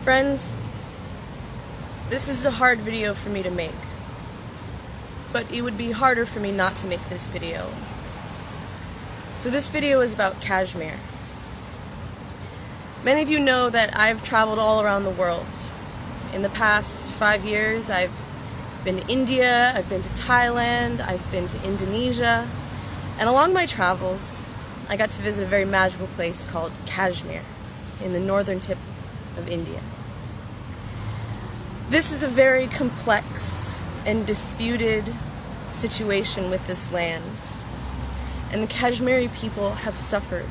Friends, this is a hard video for me to make, but it would be harder for me not to make this video. So this video is about Kashmir. Many of you know that I've traveled all around the world. In the past 5 years, I've been to India, I've been to Thailand, I've been to Indonesia, and along my travels, I got to visit a very magical place called Kashmir in the northern tip of India. This is a very complex and disputed situation with this land, and the Kashmiri people have suffered.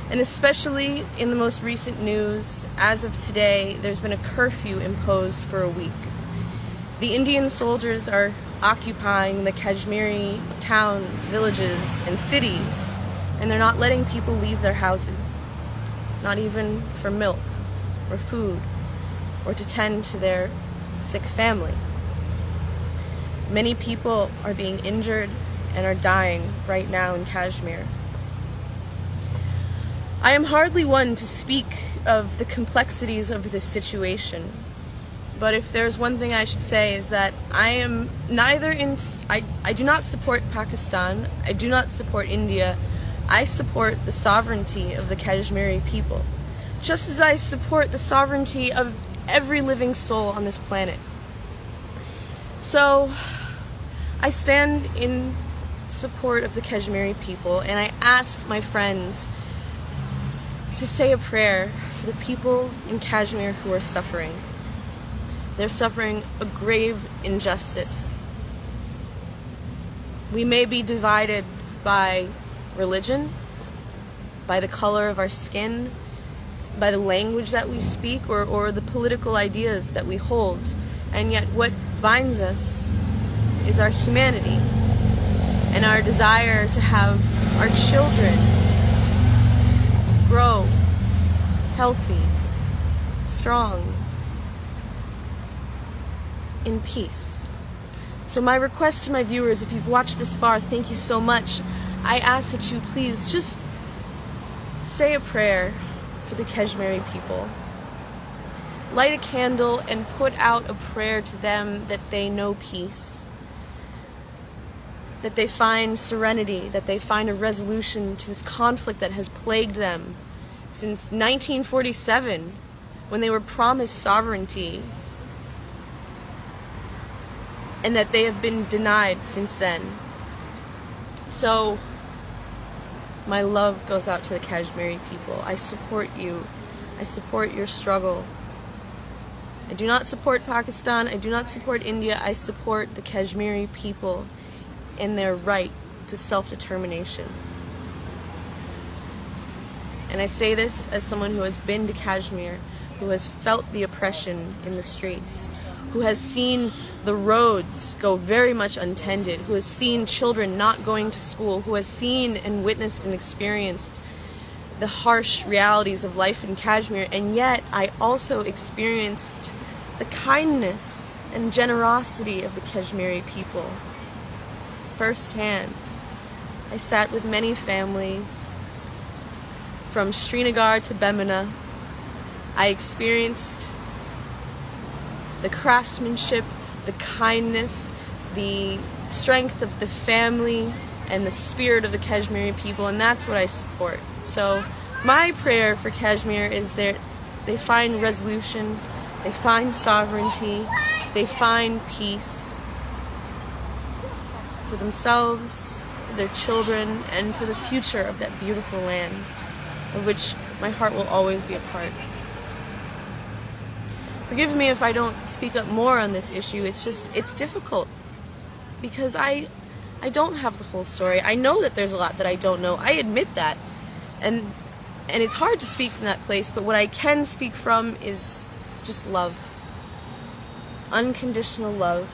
And especially in the most recent news, as of today, there's been a curfew imposed for a week. The Indian soldiers are occupying the Kashmiri towns, villages, and cities, and they're not letting people leave their houses, not even for milk or food or to tend to their sick family. Many people are being injured and are dying right now in Kashmir. I am hardly one to speak of the complexities of this situation, but if there's one thing I should say is that I do not support Pakistan, I do not support India, I support the sovereignty of the Kashmiri people, just as I support the sovereignty of every living soul on this planet. So, I stand in support of the Kashmiri people, and I ask my friends to say a prayer for the people in Kashmir who are suffering. They're suffering a grave injustice. We may be divided by religion, by the color of our skin, by the language that we speak, or the political ideas that we hold, and yet what binds us is our humanity and our desire to have our children grow healthy, strong, in peace. So my request to my viewers, if you've watched this far, thank you so much. I ask that you please just say a prayer for the Kashmiri people. Light a candle and put out a prayer to them that they know peace, that they find serenity, that they find a resolution to this conflict that has plagued them since 1947, when they were promised sovereignty, and that they have been denied since then. So, my love goes out to the Kashmiri people. I support you. I support your struggle. I do not support Pakistan. I do not support India. I support the Kashmiri people in their right to self-determination. And I say this as someone who has been to Kashmir, who has felt the oppression in the streets, who has seen the roads go very much untended, who has seen children not going to school, who has seen and witnessed and experienced the harsh realities of life in Kashmir, and yet I also experienced the kindness and generosity of the Kashmiri people firsthand. I sat with many families from Srinagar to Bemina. I experienced the craftsmanship, the kindness, the strength of the family, and the spirit of the Kashmiri people, and that's what I support. So my prayer for Kashmir is that they find resolution, they find sovereignty, they find peace for themselves, for their children, and for the future of that beautiful land, of which my heart will always be a part. Forgive me if I don't speak up more on this issue. It's difficult because I don't have the whole story. I know that there's a lot that I don't know. I admit that. And it's hard to speak from that place, but what I can speak from is just love. Unconditional love.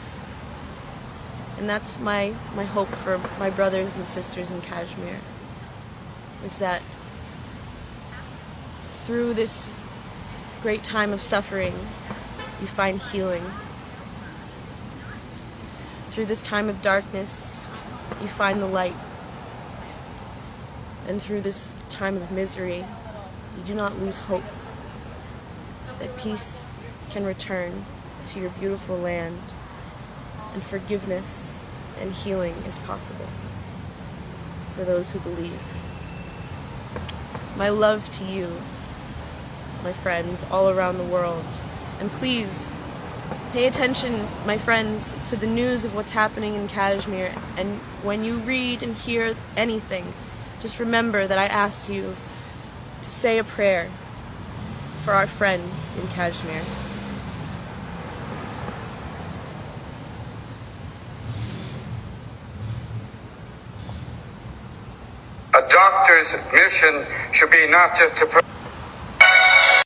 And that's my hope for my brothers and sisters in Kashmir, is that through this great time of suffering, you find healing. Through this time of darkness, you find the light. And through this time of misery, you do not lose hope. that peace can return to your beautiful land, and forgiveness and healing is possible for those who believe. My love to you, my friends all around the world, and please pay attention, my friends, to the news of what's happening in Kashmir, and when you read and hear anything, just remember that I asked you to say a prayer for our friends in Kashmir. A doctor's mission should be not just to